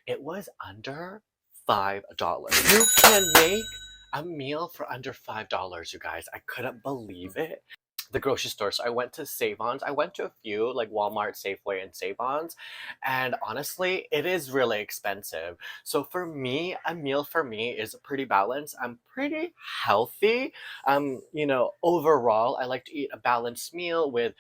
it was under $5. You can make a meal for under $5, you guys. I couldn't believe it. The grocery store. So I went to Save-Ons. I went to a few like Walmart, Safeway, and Save-Ons, and honestly, it is really expensive. So for me, a meal for me is pretty balanced. I'm pretty healthy. Overall, I like to eat a balanced meal with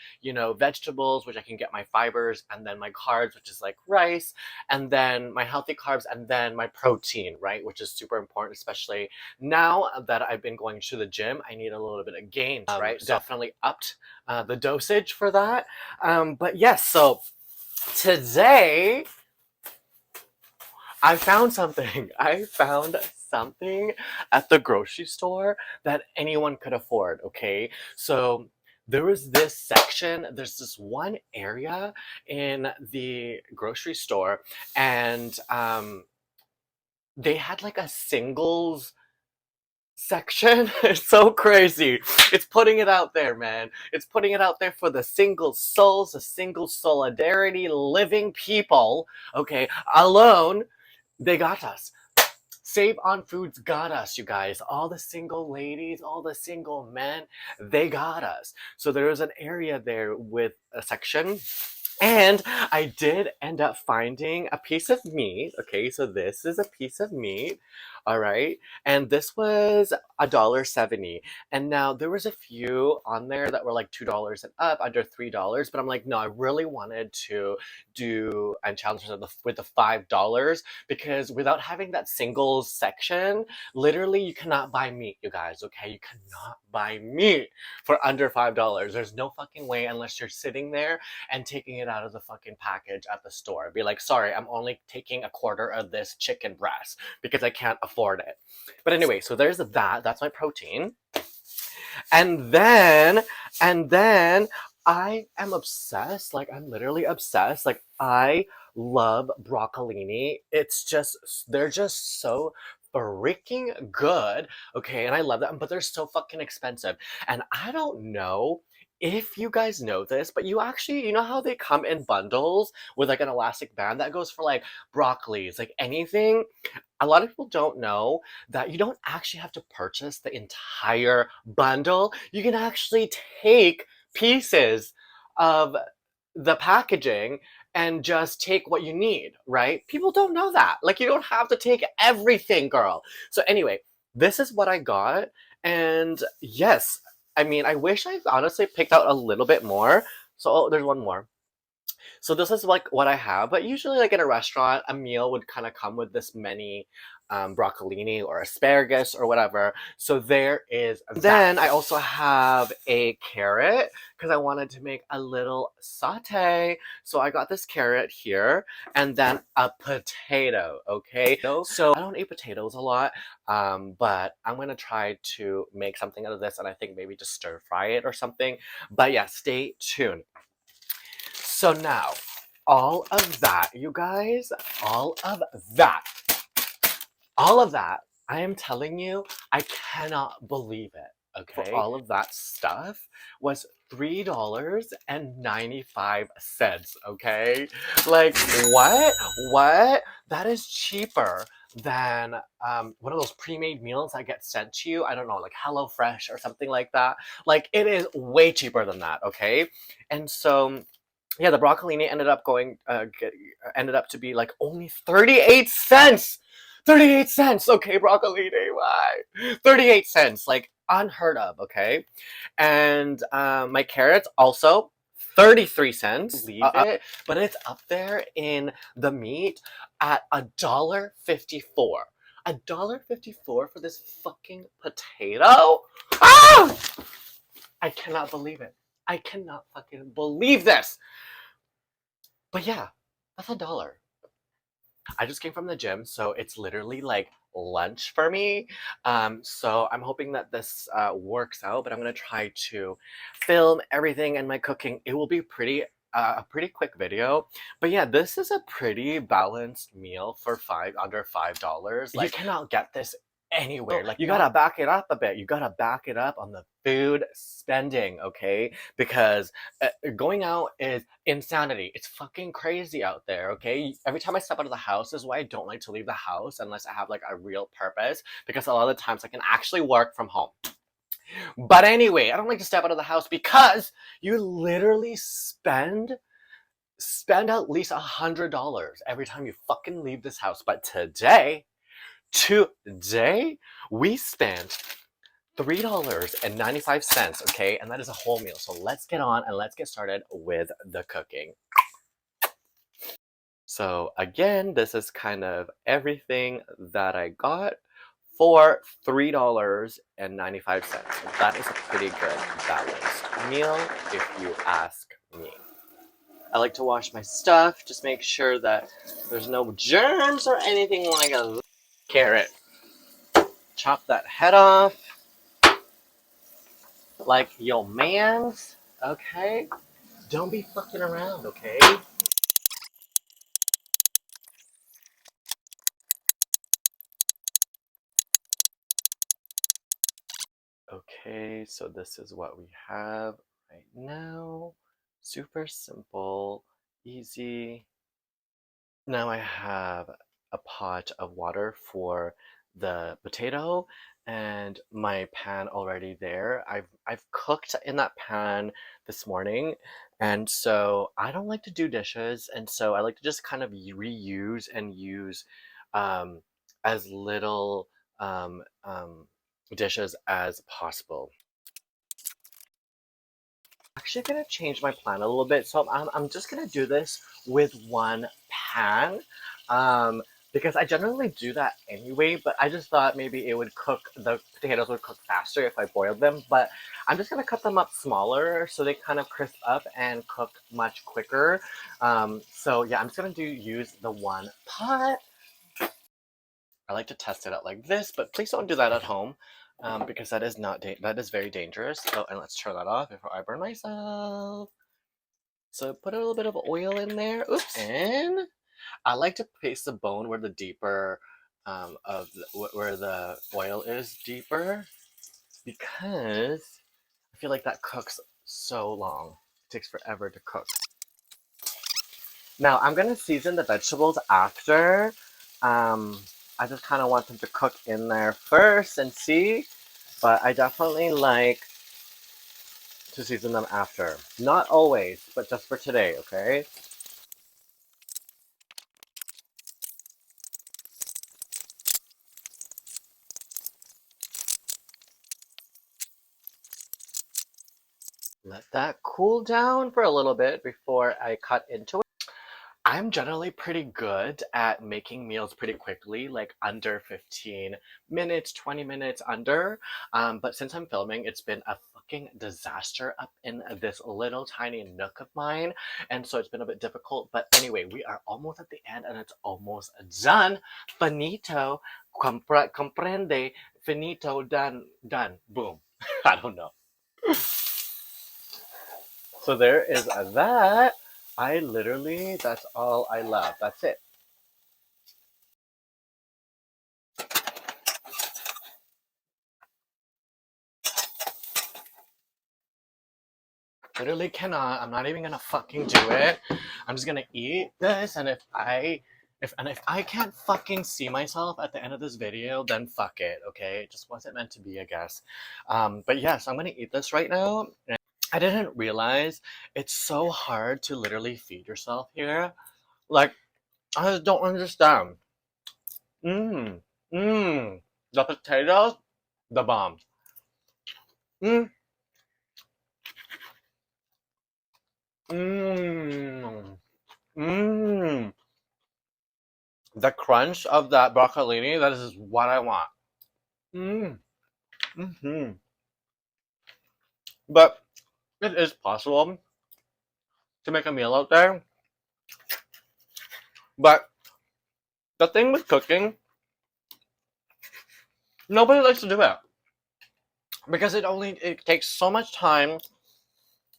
vegetables, which I can get my fibers, and then my carbs, which is like rice, and then my healthy carbs, and then my protein, right, which is super important, especially now that I've been going to the gym. I need a little bit of gains, right? So definitely upped the dosage for that. But yes, so today I found something. I found something at the grocery store that anyone could afford, okay? So there was this section, there's this one area in the grocery store, and they had like a singles section. It's so crazy. It's putting it out there, man. It's putting it out there for the single souls, the single solidarity living people. Okay, alone, they got us. Save on Foods got us, you guys. All the single ladies, all the single men, they got us. So there was an area there with a section, and I did end up finding a piece of meat. Okay, so this is a piece of meat. All right. And this was $1.70. And now there was a few on there that were like $2 and up, under $3. But I'm like, no, I really wanted to do and challenge myself with the $5, because without having that singles section, literally you cannot buy meat, you guys. Okay, you cannot buy meat for under $5. There's no fucking way unless you're sitting there and taking it out of the fucking package at the store. Be like, sorry, I'm only taking a quarter of this chicken breast because I can't afford it. But anyway, so there's that. That's my protein. And then I am obsessed. Like, I'm literally obsessed. Like, I love broccolini. They're just so freaking good. Okay, and I love them, but they're so fucking expensive. And I don't know if you guys know this, but you know how they come in bundles with like an elastic band that goes for like broccolis, like anything. A lot of people don't know that you don't actually have to purchase the entire bundle. You can actually take pieces of the packaging and just take what you need, right? People don't know that. Like, you don't have to take everything, girl. So anyway, this is what I got. And yes, I mean, I wish I honestly picked out a little bit more. So there's one more. So this is like what I have, but usually like in a restaurant, a meal would kind of come with this many broccolini or asparagus or whatever. So there is that. Then I also have a carrot because I wanted to make a little saute. So I got this carrot here, and then a potato, okay? So I don't eat potatoes a lot, but I'm gonna try to make something out of this, and I think maybe just stir fry it or something. But yeah, stay tuned. So now, all of that, you guys, all of that, I am telling you, I cannot believe it, okay? For all of that stuff was $3.95, okay? Like, what? What? That is cheaper than one of those pre-made meals that get sent to you. I don't know, like HelloFresh or something like that. Like, it is way cheaper than that, okay? And so yeah, the broccolini ended up to be like only 38 cents. 38 cents. Okay, broccolini, why? 38 cents, like unheard of, okay? And my carrots also 33 cents. Leave it, but it's up there in the meat at $1.54. $1.54 for this fucking potato? Ah! I cannot believe it. I cannot fucking believe this. But yeah, that's $1. I just came from the gym, so it's literally like lunch for me. So I'm hoping that this works out, but I'm gonna try to film everything and my cooking. It will be a pretty quick video. But yeah, this is a pretty balanced meal for under $5. Like, you cannot get this anywhere. Like, you gotta back it up a bit. You gotta back it up on the food spending, okay? Because going out is insanity. It's fucking crazy out there, okay? Every time I step out of the house, this is why I don't like to leave the house unless I have like a real purpose, because a lot of the times I can actually work from home. But anyway, I don't like to step out of the house because you literally spend at least $100 every time you fucking leave this house. But today we spent $3.95, okay? And that is a whole meal. So let's get on and let's get started with the cooking. So again, this is kind of everything that I got for $3.95. That is a pretty good balanced meal if you ask me. I like to wash my stuff, just make sure that there's no germs or anything like a carrot. Chop that head off like your man's, okay? Don't be fucking around, okay? Okay, so this is what we have right now. Super simple, easy. Now I have a pot of water for the potato and my pan already there. I've cooked in that pan this morning, and so I don't like to do dishes, and so I like to just kind of reuse and use um, as little dishes as possible. Actually gonna change my plan a little bit. So I'm just gonna do this with one pan, um, because I generally do that anyway, but I just thought maybe the potatoes would cook faster if I boiled them, but I'm just gonna cut them up smaller so they kind of crisp up and cook much quicker. So yeah, I'm just gonna use the one pot. I like to test it out like this, but please don't do that at home, because that is not that is very dangerous. Oh, and let's turn that off before I burn myself. So put a little bit of oil in there. Oops, and I like to place the bone where the deeper where the oil is deeper, because I feel like that cooks so long. It takes forever to cook. Now I'm gonna season the vegetables after. I just kind of want them to cook in there first and see, but I definitely like to season them after. Not always, but just for today, okay? Let that cool down for a little bit before I cut into it. I'm generally pretty good at making meals pretty quickly, like under 15 minutes, 20 minutes under. But since I'm filming, it's been a fucking disaster up in this little tiny nook of mine. And so it's been a bit difficult. But anyway, we are almost at the end and it's almost done. Finito, comprende, finito, done, done, boom. I don't know. So there is that. That's all I love. That's it. Literally cannot. I'm not even gonna fucking do it. I'm just gonna eat this, and if I can't fucking see myself at the end of this video, then fuck it, okay? It just wasn't meant to be, I guess. But yeah, so I'm gonna eat this right now. I didn't realize it's so hard to literally feed yourself here. Like, I just don't understand. Mmm. Mmm. The potatoes, the bomb. Mmm. Mmm. Mmm. The crunch of that broccolini, that is what I want. Mmm. Mm-hmm. But it is possible to make a meal out there. But the thing with cooking, nobody likes to do it. Because it takes so much time.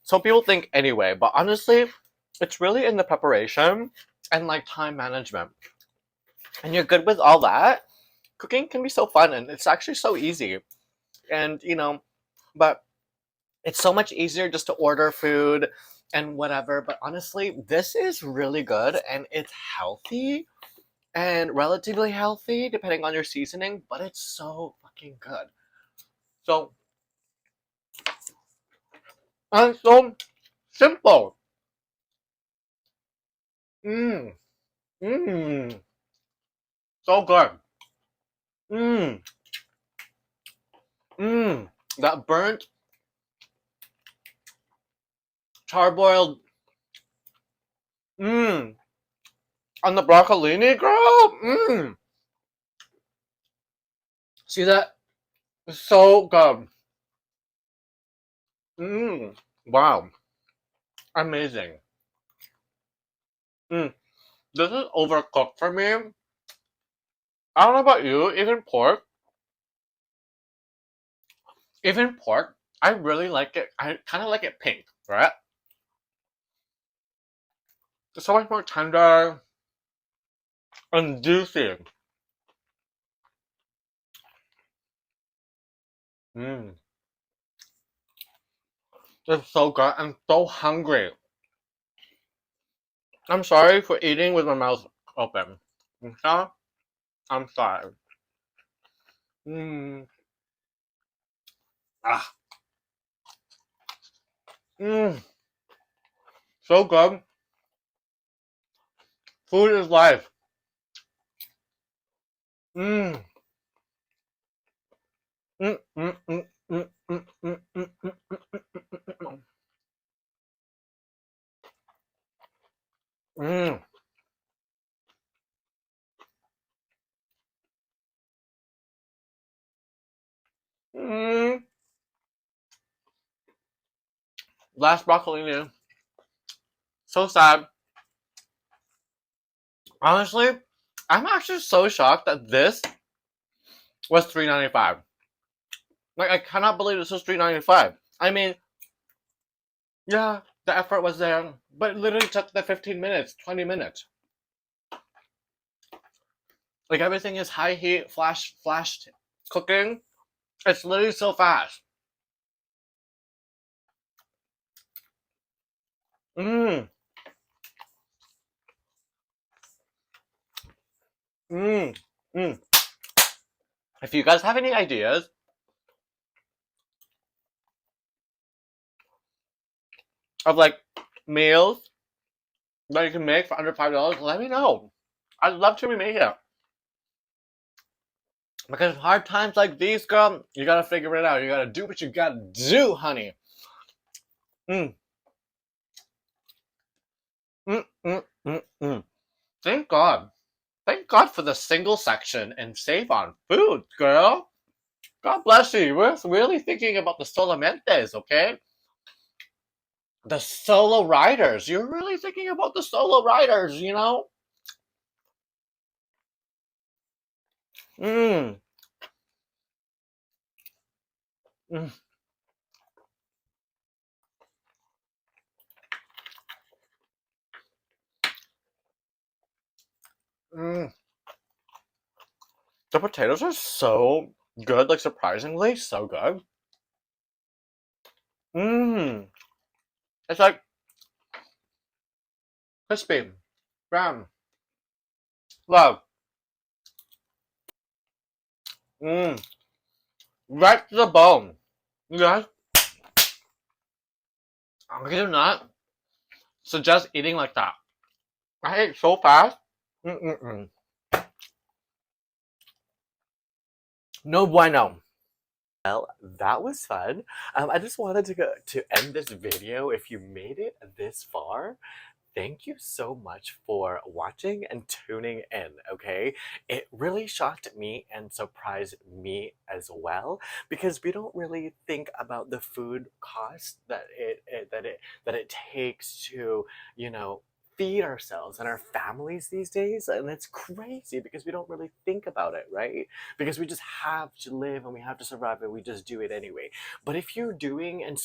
Some people think anyway, but honestly, it's really in the preparation and like time management. And you're good with all that, cooking can be so fun and it's actually so easy. And, but it's so much easier just to order food and whatever. But honestly, this is really good and it's healthy and relatively healthy depending on your seasoning, but it's so fucking good. So, and so simple. Mmm, mmm, so good. Mmm, mmm. That burnt, charboiled, mmm, on the broccolini, girl. Mmm. See that? It's so good. Mmm. Wow. Amazing. Mmm. This is overcooked for me. I don't know about you, even pork, I really like it. I kind of like it pink, right? It's so much more tender and juicy. Mmm. It's so good. I'm so hungry. I'm sorry for eating with my mouth open. Okay? I'm sorry. Mmm. Ah. Mmm. So good. Food is life. Mmm. Mmm. Mmm. Mmm. Mmm. Mmm. Mmm. Mmm. Mmm. Mmm. Mmm. Last broccolini. So sad. Honestly, I'm actually so shocked that this was $3.95. Like, I cannot believe this was $3.95. I mean, yeah, the effort was there, but it literally took the 15 minutes, 20 minutes. Like, everything is high heat, flashed cooking. It's literally so fast. Mmm, mmm, mmm. If you guys have any ideas of like meals that you can make for under $5, let me know. I'd love to remake it. Because hard times like these, girl, you gotta figure it out. You gotta do what you gotta do, honey. Mm, mm, mm, mm, mm. Thank God. Thank God for the single section and save on food, girl. God bless you. We're really thinking about the solamente, okay? The solo riders. You're really thinking about the solo riders. Mmm. Mm, mm. The potatoes are so good, like surprisingly so good. Mmm. It's like crispy, brown, love. Mmm. Right to the bone. You guys, I do not suggest eating like that. I ate so fast. Mm-mm-mm. No bueno. Well, that was fun. I just wanted to end this video. If you made it this far, thank you so much for watching and tuning in, okay? It really shocked me and surprised me as well because we don't really think about the food cost that it takes to, you know, feed ourselves and our families these days, and it's crazy because we don't really think about it, right? Because we just have to live and we have to survive and we just do it anyway. But if you're doing and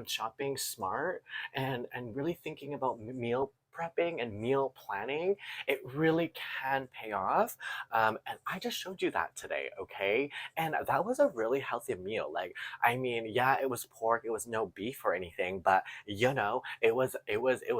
shopping smart and really thinking about meal prepping and meal planning, it really can pay off. And I just showed you that today, okay? And that was a really healthy meal. Like, I mean, yeah, it was pork, it was no beef or anything, but you know, it was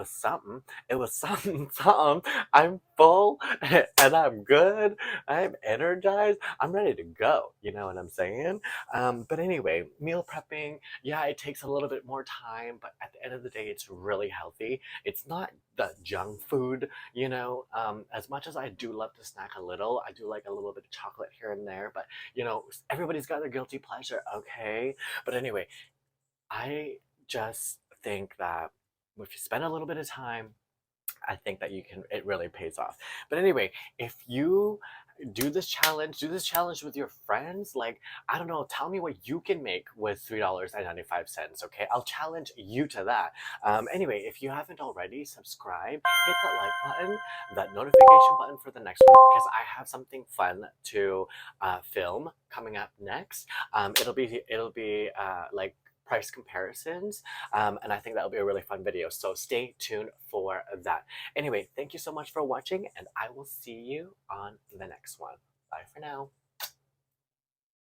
something. It was something, something. I'm full and I'm good. I'm energized. I'm ready to go. You know what I'm saying? But anyway, meal prepping, yeah, it takes a little bit more time, but at the end of the day, it's really healthy. It's not the junk food, you know. As much as I do love to snack a little, I do like a little bit of chocolate here and there, but you know, everybody's got their guilty pleasure, okay? But anyway, I just think that if you spend a little bit of time, I think that you can, it really pays off. But anyway, if you do this challenge with your friends, like, I don't know, tell me what you can make with $3.95, okay? I'll challenge you to that. Anyway, if you haven't already, subscribe, hit that like button, that notification button for the next one, because I have something fun to film coming up next. It'll be like price comparisons, and I think that'll be a really fun video, so stay tuned for that. Anyway, thank you so much for watching, and I will see you on the next one. Bye for now.